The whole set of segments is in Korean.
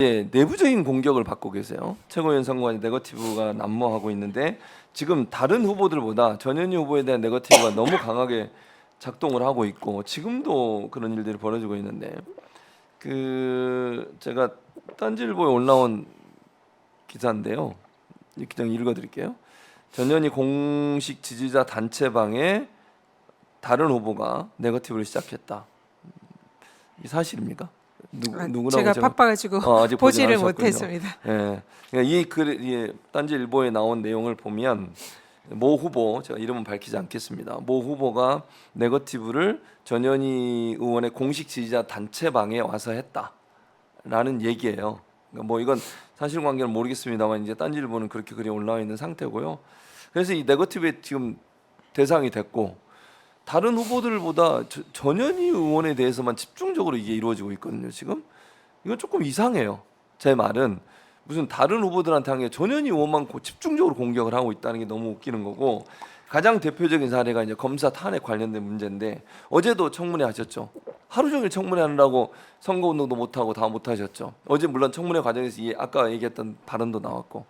내부적인 공격을 받고 계세요. 최고위원 선관위 네거티브가 난무하고 있는데 지금 다른 후보들보다 전현희 후보에 대한 네거티브가 너무 강하게 작동을 하고 있고 지금도 그런 일들이 벌어지고 있는데 제가 딴지일보에 올라온 기사인데요. 이 기사 읽어드릴게요. 전현희 공식 지지자 단체방에 다른 후보가 네거티브를 시작했다. 이 사실입니까? 누구라고 제가 바빠가지고 아직 보지를 않으셨군요. 못했습니다. 예, 그러니까 딴지일보에 나온 내용을 보면 모 후보, 제가 이름은 밝히지 않겠습니다. 모 후보가 네거티브를 전현희 의원의 공식 지지자 단체방에 와서 했다라는 얘기예요. 그러니까 뭐 이건 사실관계는 모르겠습니다만 이제 딴지일보는 그렇게 글이 올라와 있는 상태고요. 그래서 이 네거티브에 지금 대상이 됐고. 다른 후보들보다 전현희 의원에 대해서만 집중적으로 이게 이루어지고 있거든요. 지금 이건 조금 이상해요. 제 말은 무슨 다른 후보들한테 한 게 전현희 의원만 집중적으로 공격을 하고 있다는 게 너무 웃기는 거고 가장 대표적인 사례가 이제 검사 탄핵 관련된 문제인데 어제도 청문회 하셨죠. 하루 종일 청문회 하느라고 선거운동도 못하고 다 못하셨죠. 어제 물론 청문회 과정에서 아까 얘기했던 발언도 나왔고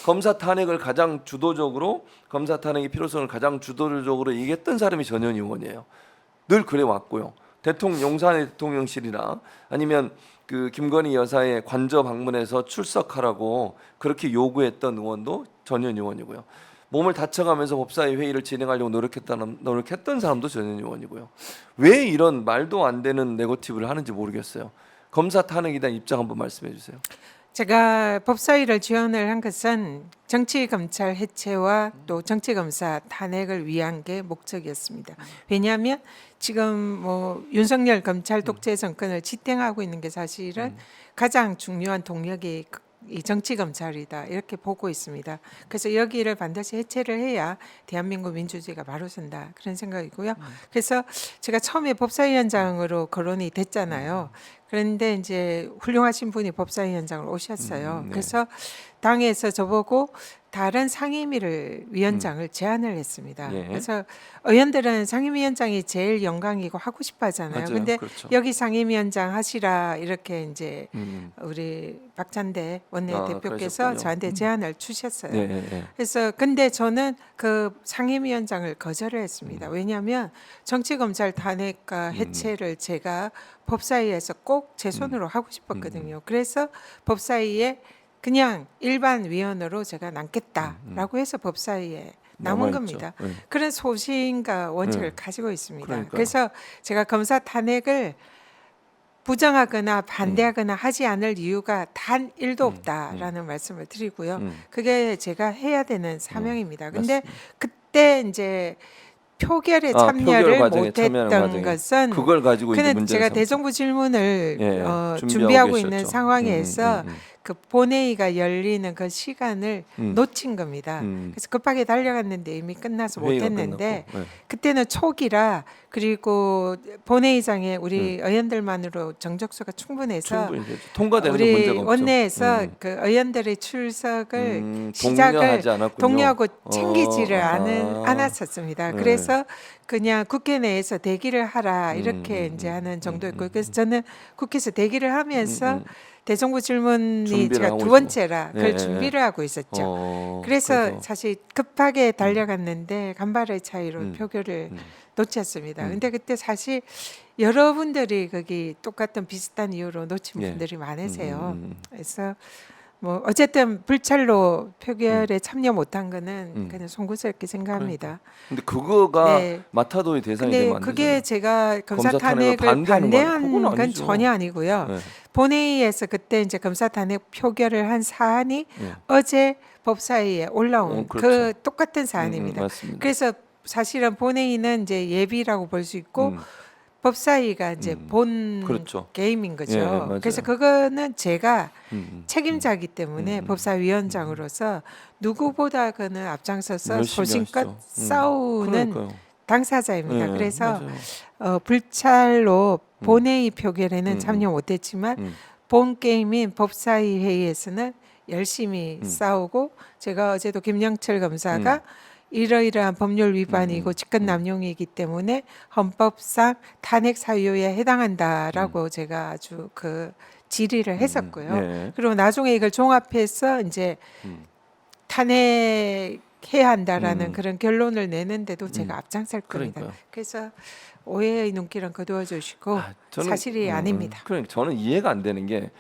검사 탄핵을 가장 주도적으로 검사 탄핵의 필요성을 가장 주도적으로 얘기했던 사람이 전현희 의원이에요. 늘 그래 왔고요. 용산의 대통령실이나 아니면 그 김건희 여사의 관저 방문해서 출석하라고 그렇게 요구했던 의원도 전현희 의원이고요. 몸을 다쳐가면서 법사위 회의를 진행하려고 노력했던 사람도 전현희 의원이고요. 왜 이런 말도 안 되는 네거티브를 하는지 모르겠어요. 검사 탄핵에 대한 입장 한번 말씀해 주세요. 제가 법사위를 지원을 한 것은 정치검찰 해체와 또 정치검사 탄핵을 위한 게 목적이었습니다. 왜냐하면 지금 뭐 윤석열 검찰 독재 정권을 지탱하고 있는 게 사실은 가장 중요한 동력이 이 정치검찰이다 이렇게 보고 있습니다. 그래서 여기를 반드시 해체를 해야 대한민국 민주주의가 바로 선다 그런 생각이고요. 그래서 제가 처음에 법사위원장으로 거론이 됐잖아요. 그런데 이제 훌륭하신 분이 법사위원장으로 오셨어요. 네. 그래서 당에서 저보고 다른 상임위를 위원장을 제안을 했습니다. 예. 그래서 의원들은 상임위원장이 제일 영광이고 하고 싶어 하잖아요. 맞아요. 근데 그렇죠. 여기 상임위원장 하시라 이렇게 이제 우리 박찬대 원내대표께서 그러셨군요. 저한테 제안을 주셨어요. 네. 그래서 근데 저는 그 상임위원장을 거절을 했습니다. 왜냐하면 정치검찰 탄핵과 해체를 제가 법사위에서 꼭 제 손으로 하고 싶었거든요. 그래서 법사위에 그냥 일반 위원으로 제가 남겠다라고 해서 법사위에 남은 남아있죠. 겁니다. 네. 그런 소신과 원칙을 네. 가지고 있습니다. 그러니까요. 그래서 제가 검사 탄핵을 부정하거나 반대하거나 하지 않을 이유가 단 1도 없다라는 말씀을 드리고요. 그게 제가 해야 되는 사명입니다. 근데 맞습니다. 그때 이제 표결에 표결 참여를 과정에 참여하는 못했던 과정에 것은 그걸 가지고 이제 그는 문제를 제가 삼죠. 대정부 질문을 준비하고 준비하고 있는 계셨죠. 상황에서 그 본회의가 열리는 그 시간을 놓친 겁니다. 그래서 급하게 달려갔는데 이미 끝나서 회의가 못했는데 끝났고. 네. 그때는 초기라 그리고 본회의장에 우리 의원들만으로 정적수가 충분해서 충분히 되죠. 통과되는 데 우리 문제가 없죠. 원내에서 그 의원들의 출석을 독려하지 않았군요. 독려하고 챙기지를 아하. 않았었습니다. 네. 그래서 그냥 국회 내에서 대기를 하라 이렇게 이제 하는 정도였고요. 그래서 저는 국회에서 대기를 하면서 대정부 질문이 준비를 제가 하고 두 번째라 그걸 네. 준비를 하고 있었죠. 그래서 사실 급하게 달려갔는데 간발의 차이로 표결을 놓쳤습니다. 근데 그때 사실 여러분들이 거기 똑같은 비슷한 이유로 놓친 예. 분들이 많으세요. 그래서 뭐 어쨌든 불찰로 표결에 참여 못한 거는 그냥 송구스럽게 생각합니다. 근데 그거가 네. 마타도의 대상이 근데 되면 안 그게 되잖아요. 제가 검사 검사 탄핵을 탄핵을 반대하는 반대한 그건 건 아니죠. 전혀 아니고요. 네. 본회의에서 그때 이제 검사 탄핵 표결을 한 사안이 네. 어제 법사위에 올라온 그렇죠. 그 똑같은 사안입니다. 맞습니다. 그래서 사실은 본회의는 이제 예비라고 볼 수 있고 법사위가 이제 본 그렇죠. 게임인 거죠. 예, 맞아요. 그래서 그거는 제가 책임자이기 음. 때문에 법사위원장으로서 누구보다는 앞장서서 열심히 소신껏 하시죠. 싸우는 그러니까요. 당사자입니다. 예, 그래서 맞아요. 불찰로 본회의 표결에는 참여 못했지만 본 게임인 법사위 회의에서는 열심히 싸우고 제가 어제도 김영철 검사가 이러이러한 법률 위반이고 직권 남용이기 때문에 헌법상 탄핵 사유에 해당한다라고 제가 아주 그 질의를 했었고요. 네. 그리고 나중에 이걸 종합해서 이제 탄핵해야 한다라는 그런 결론을 내는데도 제가 앞장설 겁니다. 그러니까요. 그래서 오해의 눈길은 거두어 주시고 사실이 아닙니다. 그러니까 저는 이해가 안 되는 게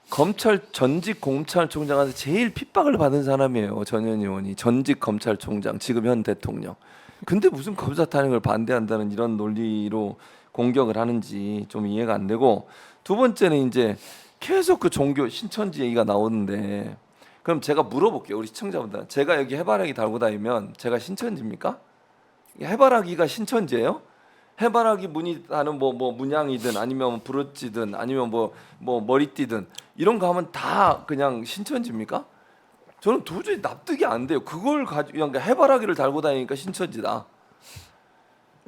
검찰 전직 검찰총장한테 제일 핍박을 받은 사람이에요. 전현희 의원이 전직 검찰총장 지금 현 대통령. 근데 무슨 검사 탄핵을 반대한다는 이런 논리로 공격을 하는지 좀 이해가 안 되고 두 번째는 이제 계속 그 종교 신천지 얘기가 나오는데 그럼 제가 물어볼게요. 우리 시청자분들. 제가 여기 해바라기 달고 다니면 제가 신천지입니까? 해바라기가 신천지예요? 해바라기 무늬 하는 뭐 문양이든 아니면 부르찌든 아니면 뭐 머리띠든 이런 거 하면 다 그냥 신천지입니까? 저는 도저히 납득이 안 돼요. 그걸 가지고 그러니까 해바라기를 달고 다니니까 신천지다.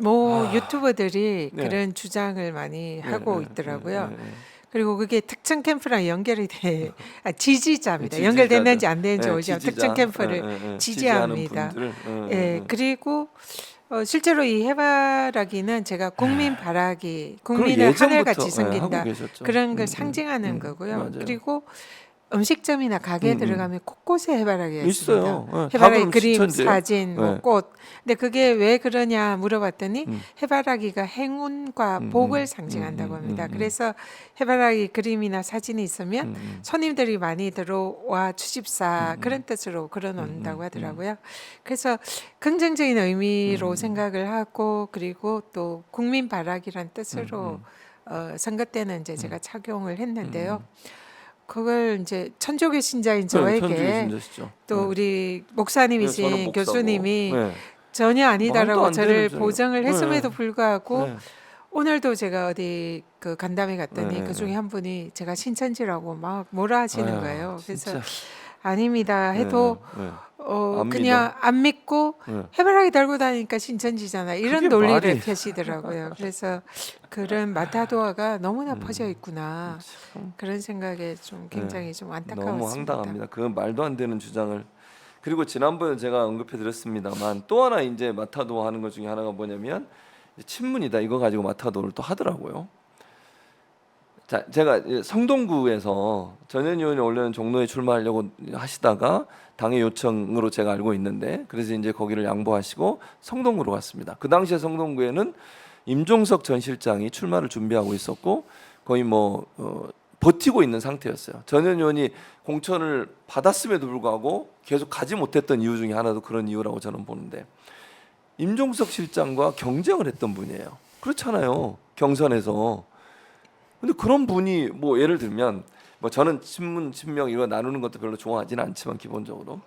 뭐 유튜버들이 네. 그런 주장을 많이 하고 네, 있더라고요. 네, 네, 네. 그리고 그게 특정 캠프랑 연결이 돼 지지자입니다. 지지자죠. 연결됐는지 안 됐는지 네, 모르지만 지지자. 특정 캠프를 지지하는 지지합니다. 분들을, 예, 그리고 실제로 이 해바라기는 제가 국민 바라기, 국민을 하늘같이 섬긴다 하고 계셨죠. 그런 걸 상징하는 거고요. 맞아요. 그리고 음식점이나 가게에 들어가면 곳곳에 해바라기가 있습니다. 있어요. 네, 해바라기 다 그림, 신천지예요. 사진, 뭐 네. 꽃. 근데 그게 왜 그러냐 물어봤더니 해바라기가 행운과 복을 상징한다고 합니다. 그래서 해바라기 그림이나 사진이 있으면 손님들이 많이 들어와 주집사 그런 뜻으로 걸어놓는다고 하더라고요. 그래서 긍정적인 의미로 생각을 하고 그리고 또 국민 바라기란 뜻으로 선거 때는 이제 제가 착용을 했는데요. 그걸 이제 천주교 신자인 저에게 천주교 신자시죠. 또 네. 우리 저는 목사님이신 목사고. 교수님이 네. 전혀 말도 아니다라고 안 저를 되는 소리예요. 보정을 했음에도 네. 불구하고 네. 오늘도 제가 어디 그 간담회 갔더니 네. 그 중에 한 분이 제가 신천지라고 막 뭐라 하시는 아유, 거예요. 그래서 진짜. 아닙니다 해도 네. 안 그냥 안 믿고 네. 해바라기 달고 다니니까 신천지잖아 이런 그게 논리를 말이- 펴시더라고요. 그래서 그런 마타도아가 너무나 퍼져 있구나 참. 그런 생각에 좀 굉장히 좀 안타까웠습니다. 너무 황당합니다. 그 말도 안 되는 주장을. 그리고 지난번에 제가 언급해드렸습니다만 또 하나 이제 마타도 하는 것 중에 하나가 뭐냐면 친문이다 이거 가지고 마타도를 또 하더라고요. 자, 제가 성동구에서 전현희 의원이 원래는 종로에 출마하려고 하시다가 당의 요청으로 제가 알고 있는데 그래서 이제 거기를 양보하시고 성동구로 갔습니다. 그 당시에 성동구에는 임종석 전 실장이 출마를 준비하고 있었고 거의 버티고 있는 상태였어요. 전현희 의원이 공천을 받았음에도 불구하고 계속 가지 못했던 이유 중에 하나도 그런 이유라고 저는 보는데 임종석 실장과 경쟁을 했던 분이에요. 그렇잖아요. 경선에서. 근데 그런 분이 뭐 예를 들면 저는 친문 친명 이거 나누는 것도 별로 좋아하지는 않지만 기본적으로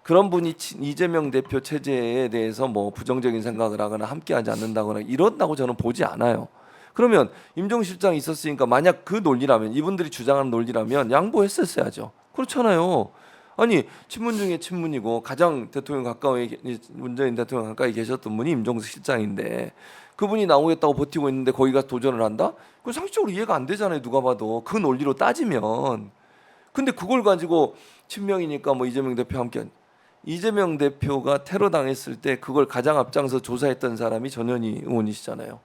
그런 분이 이재명 대표 체제에 대해서 뭐 부정적인 생각을 하거나 함께하지 않는다거나 이런다고 저는 보지 않아요. 그러면 임종 실장이 있었으니까 만약 그 논리라면 이분들이 주장하는 논리라면 양보했었어야죠. 그렇잖아요. 아니 친문 중에 친문이고 가장 대통령 가까이 문재인 대통령 가까이 계셨던 분이 임종석 실장인데 그분이 나오겠다고 버티고 있는데 거기가 도전을 한다? 그건 상식적으로 이해가 안 되잖아요. 누가 봐도 그 논리로 따지면. 근데 그걸 가지고 친명이니까 뭐 이재명 대표 함께 이재명 대표가 테러 당했을 때 그걸 가장 앞장서 조사했던 사람이 전현희 의원이시잖아요.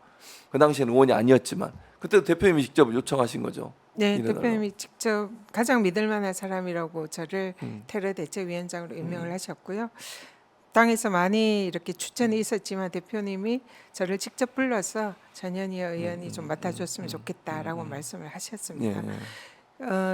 그 당시에는 의원이 아니었지만 그때 대표님이 직접 요청하신 거죠. 네, 이래달라고. 대표님이 직접 가장 믿을 만한 사람이라고 저를 테러 대책위원장으로 임명을 하셨고요. 당에서 많이 이렇게 추천이 있었지만 대표님이 저를 직접 불러서 전현희 의원이 좀 맡아줬으면 좋겠다라고 말씀을 하셨습니다.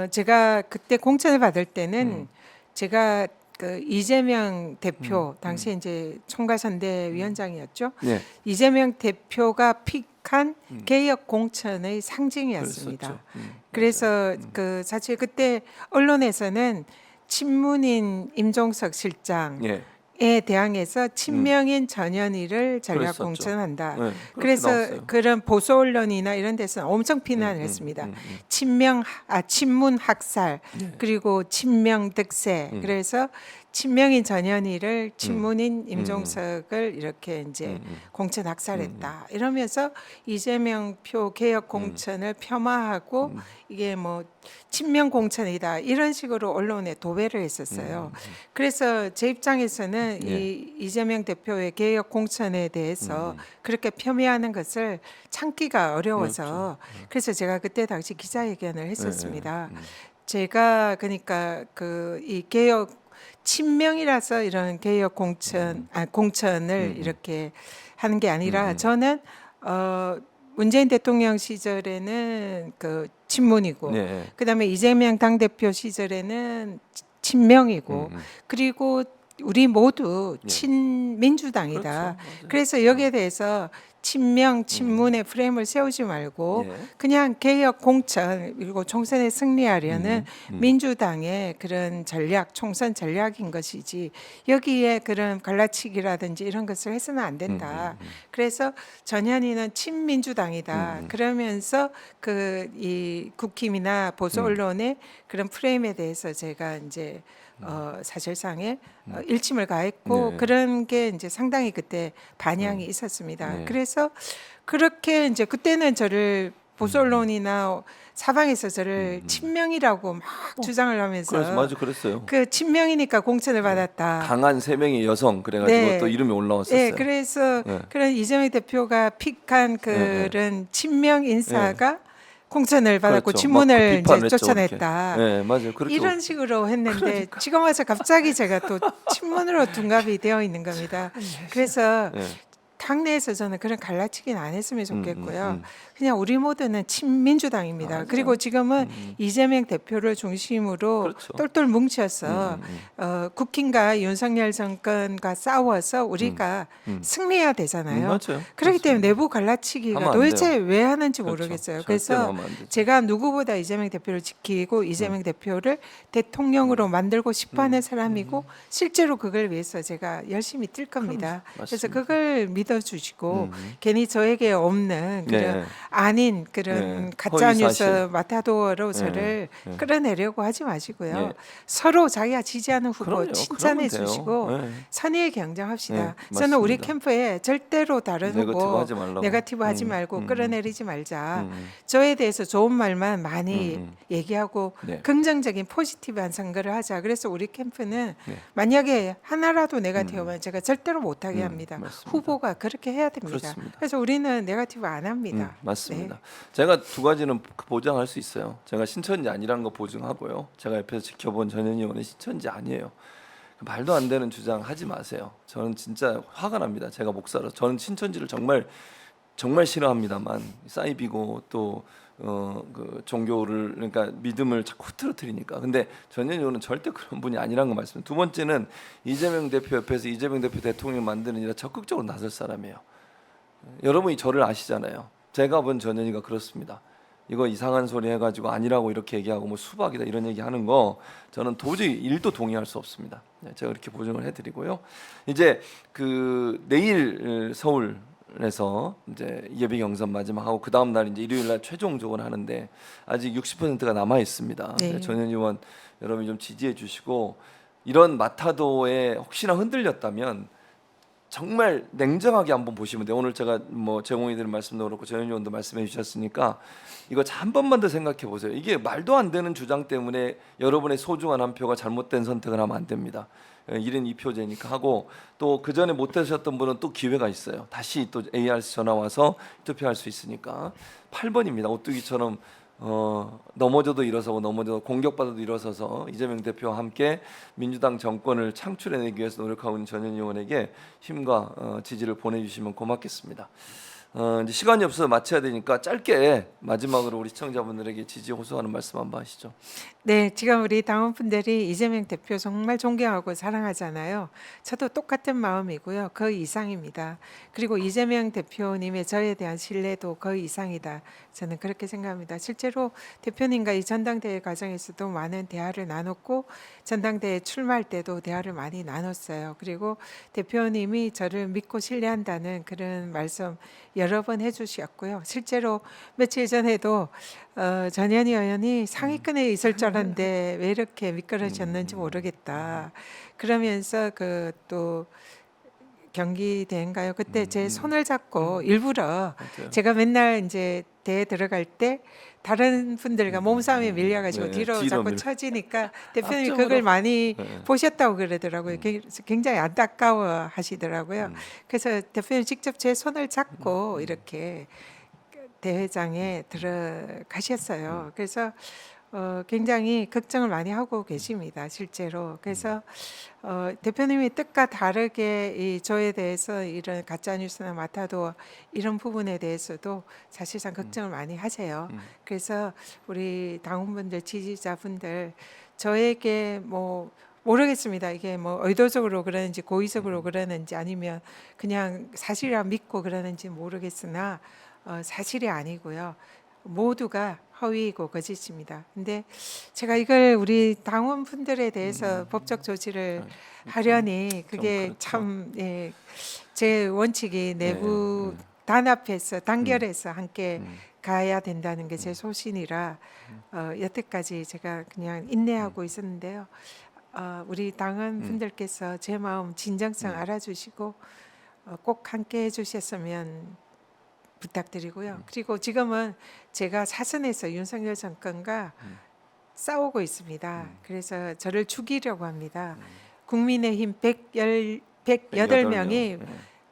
제가 그때 공천을 받을 때는 제가 그 이재명 대표 당시 이제 총괄선대위원장이었죠. 네. 이재명 대표가 픽한 개혁 공천의 상징이었습니다. 그랬었죠. 그래서 그 사실 그때 언론에서는 친문인 임종석 실장에 예. 대항해서 친명인 전현희를 전략 그랬었죠. 공천한다. 네, 그렇게 그래서 나왔어요. 그런 보수 언론이나 이런 데서는 엄청 비난을 했습니다. 친문 학살 그리고 친명 득세. 그래서 친명인 전현희를 친문인 임종석을 이렇게 이제 공천 학살했다. 이러면서 이재명 표 개혁 공천을 폄하하고 이게 뭐 친명 공천이다 이런 식으로 언론에 도배를 했었어요. 그래서 제 입장에서는 예. 이 이재명 대표의 개혁 공천에 대해서 그렇게 폄훼하는 것을 참기가 어려워서 그래서 제가 그때 당시 기자회견을 했었습니다. 제가 그러니까 그 이 개혁 친명이라서 이런 개혁 공천을 이렇게 하는 게 아니라 저는 문재인 대통령 시절에는 그 친문이고 네. 그다음에 이재명 당대표 시절에는 친명이고 그리고 우리 모두 예. 친민주당이다. 그렇죠. 맞아요. 그래서 여기에 대해서 친명, 친문의 프레임을 세우지 말고 예. 그냥 개혁 공천 그리고 총선에 승리하려는 민주당의 그런 전략, 총선 전략인 것이지 여기에 그런 갈라치기라든지 이런 것을 해서는 안 된다. 그래서 전현희는 친민주당이다. 그러면서 그 이 국힘이나 보수 언론의 그런 프레임에 대해서 제가 이제 사실상의 일침을 가했고 네. 그런 게 이제 상당히 그때 반향이 있었습니다. 네. 그래서 그렇게 이제 그때는 저를 보수 언론이나 사방에서 저를 친명이라고 막 주장을 하면서 그래서 맞아 그랬어요. 그 친명이니까 공천을 받았다. 강한 3명의 여성 그래가지고 네. 또 이름이 올라왔었어요. 네, 그래서 네. 그런 이재명 대표가 픽한 그런 친명 인사가 공천을 받았고 그렇죠. 친문을 막 이제 비판을 했죠, 쫓아냈다. 그렇게. 네, 맞아요. 그렇게 이런 식으로 했는데 지금 와서 갑자기 제가 또 친문으로 둔갑이 되어 있는 겁니다. 그래서 네. 당내에서 저는 그런 갈라치기는 안 했으면 좋겠고요. 그냥 우리 모두는 친민주당입니다. 맞아요. 그리고 지금은 이재명 대표를 중심으로 그렇죠. 똘똘 뭉쳐서 국힘과 윤석열 정권과 싸워서 우리가 승리해야 되잖아요. 맞아요. 그렇기 때문에 내부 갈라치기가 하면 안 도대체 왜 하는지 그렇죠. 모르겠어요. 절대로 그래서 하면 안 되죠. 제가 누구보다 이재명 대표를 지키고 이재명 대표를 대통령으로 만들고 싶어하는 사람이고 실제로 그걸 위해서 제가 열심히 뛸 겁니다. 그래서 맞습니다. 그걸 믿어주시고 괜히 저에게 없는 그런 네. 아닌 그런 네. 가짜 허위 뉴스 사실. 마타도어로 저를 네. 끌어내려고 하지 마시고요. 네. 서로 자기가 지지하는 후보 그럼요. 칭찬해 그러면 돼요. 주시고 네. 선의의 경쟁합시다. 네, 저는 우리 맞습니다. 캠프에 절대로 다른 네거티브 후보 하지 말라고. 네거티브 하지 말고 끌어내리지 말자. 음. 저에 대해서 좋은 말만 많이 얘기하고 네. 긍정적인 포지티브한 선거를 하자. 그래서 우리 캠프는 네. 만약에 하나라도 네거티브면 제가 절대로 못하게 합니다. 맞습니다. 후보가 그렇게 해야 됩니다. 그렇습니다. 그래서 우리는 네거티브 안 합니다. 맞습니다. 네. 제가 두 가지는 보장할 수 있어요. 제가 신천지 아니라는 거 보증하고요. 제가 옆에서 지켜본 전현희 의원은 신천지 아니에요. 말도 안 되는 주장 하지 마세요. 저는 진짜 화가 납니다. 제가 목사로 저는 신천지를 정말 싫어합니다만 사이비고 또 그 종교를 그러니까 믿음을 자꾸 흐트러뜨리니까. 근데 전현희 의원은 절대 그런 분이 아니라는 거 말씀. 두 번째는 이재명 대표 옆에서 이재명 대표 대통령 만드는 일에 적극적으로 나설 사람이에요. 여러분이 저를 아시잖아요. 제가 본 전현희가 그렇습니다. 이거 이상한 소리 해가지고 아니라고 이렇게 얘기하고 뭐 수박이다 이런 얘기하는 거 저는 도저히 1도 동의할 수 없습니다. 제가 이렇게 보증을 해드리고요. 이제 그 내일 서울에서 이제 예비 경선 마지막하고 그 다음 날 이제 일요일 날 최종적으로 하는데 아직 60%가 남아 있습니다. 네. 전현희 의원 여러분이 좀 지지해 주시고 이런 마타도에 혹시나 흔들렸다면. 정말 냉정하게 한번 보시면 돼요. 오늘 제가 뭐 제공해 드린 말씀도 그렇고 전현희 의원도 말씀해 주셨으니까 이거 한 번만 더 생각해 보세요. 이게 말도 안 되는 주장 때문에 여러분의 소중한 한 표가 잘못된 선택을 하면 안 됩니다. 1인 2표제니까 하고 또 그 전에 못 되셨던 분은 또 기회가 있어요. 다시 또 ARC 전화 와서 투표할 수 있으니까 8번입니다. 오뚜기처럼 넘어져도 일어서고 넘어져도 공격받아도 일어서서 이재명 대표와 함께 민주당 정권을 창출해내기 위해서 노력하고 있는 전현희 의원에게 힘과 지지를 보내주시면 고맙겠습니다. 이제 시간이 없어서 마쳐야 되니까 짧게 마지막으로 우리 시청자분들에게 지지 호소하는 말씀 한번 하시죠. 네, 지금 우리 당원분들이 이재명 대표 정말 존경하고 사랑하잖아요. 저도 똑같은 마음이고요. 그 이상입니다. 그리고 이재명 대표님의 저에 대한 신뢰도 그 이상이다. 저는 그렇게 생각합니다. 실제로 대표님과 이 전당대회 과정에서도 많은 대화를 나눴고 전당대회 출마할 때도 대화를 많이 나눴어요. 그리고 대표님이 저를 믿고 신뢰한다는 그런 말씀 여러 번 해주셨고요. 실제로 며칠 전에도 전현희 의원이 상위권에 있을 줄 알았는데 왜 이렇게 미끄러졌는지 모르겠다. 그러면서 그 또 경기대인가요? 그때 제 손을 잡고 일부러 맞아요. 제가 맨날 이제 대회 들어갈 때 다른 분들과 몸싸움에 밀려가지고 네, 뒤로 뒤로 자꾸 밀려. 쳐지니까 대표님이 앞쪽으로. 그걸 많이 네. 보셨다고 그러더라고요. 굉장히 안타까워 하시더라고요. 그래서 대표님 직접 제 손을 잡고 이렇게 대회장에 들어가셨어요. 그래서 굉장히 걱정을 많이 하고 계십니다, 실제로. 그래서 대표님이 뜻과 다르게 이 저에 대해서 이런 가짜 뉴스나 마타도 이런 부분에 대해서도 사실상 걱정을 많이 하세요. 그래서 우리 당원분들, 지지자분들 저에게 뭐 모르겠습니다. 이게 뭐 의도적으로 그러는지 고의적으로 그러는지 아니면 그냥 사실이라 믿고 그러는지 모르겠으나 사실이 아니고요. 모두가 허위이고 거짓입니다. 근데 제가 이걸 우리 당원분들에 대해서 법적 조치를 하려니 그게 그렇죠. 참 제 원칙이 내부 단합해서 단결해서 함께 가야 된다는 게 제 소신이라 여태까지 제가 그냥 인내하고 있었는데요. 우리 당원분들께서 제 마음 진정성 알아주시고 꼭 함께 해주셨으면 부탁드리고요. 그리고 지금은 제가 사선에서 윤석열 정권과 싸우고 있습니다. 그래서 저를 죽이려고 합니다. 국민의힘 108명이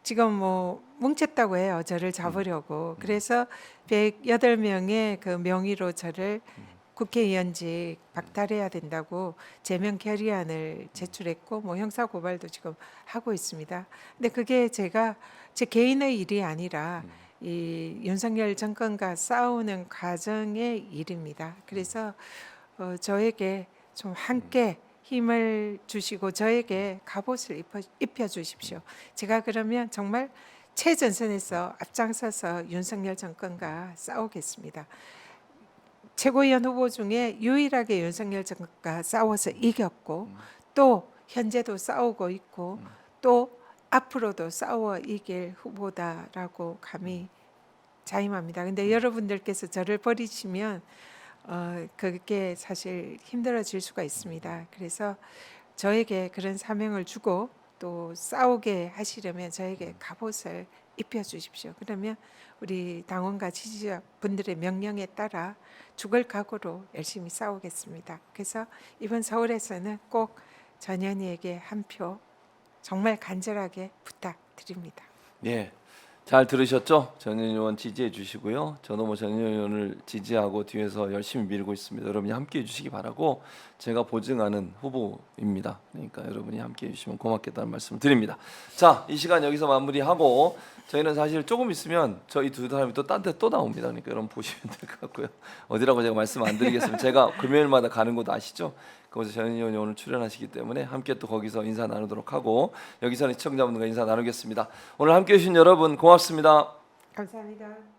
지금 뭐 뭉쳤다고 해요. 저를 잡으려고. 그래서 108명의 그 명의로 저를 국회의원직 박탈해야 된다고 제명 결의안을 제출했고 뭐 형사 고발도 지금 하고 있습니다. 근데 그게 제가 제 개인의 일이 아니라 이 윤석열 정권과 싸우는 과정의 일입니다. 그래서 저에게 좀 함께 힘을 주시고 저에게 갑옷을 입혀 주십시오. 제가 그러면 정말 최전선에서 앞장서서 윤석열 정권과 싸우겠습니다. 최고위원 후보 중에 유일하게 윤석열 정권과 싸워서 이겼고 또 현재도 싸우고 있고 또 앞으로도 싸워 이길 후보다라고 감히 자임합니다. 근데 여러분들께서 저를 버리시면 그게 사실 힘들어질 수가 있습니다. 그래서 저에게 그런 사명을 주고 또 싸우게 하시려면 저에게 갑옷을 입혀 주십시오. 그러면 우리 당원과 지지자분들의 명령에 따라 죽을 각오로 열심히 싸우겠습니다. 그래서 이번 서울에서는 꼭 전현희에게 한 표 정말 간절하게 부탁드립니다. 예, 잘 들으셨죠? 전현 의원 지지해 주시고요. 저도 뭐 전현 의원을 지지하고 뒤에서 열심히 밀고 있습니다. 여러분이 함께해 주시기 바라고 제가 보증하는 후보입니다. 그러니까 여러분이 함께해 주시면 고맙겠다는 말씀을 드립니다. 자, 이 시간 여기서 마무리하고 저희는 사실 조금 있으면 저희 두 사람이 또 딴 데 또 나옵니다. 그러니까 여러분 보시면 될 것 같고요. 어디라고 제가 말씀 안 드리겠습니다. 제가 금요일마다 가는 곳 아시죠? 거기서 전현 의원이 오늘 출연하시기 때문에 함께 또 거기서 인사 나누도록 하고 여기서는 시청자분들과 인사 나누겠습니다. 오늘 함께해 주신 여러분 고맙습니다. 감사합니다.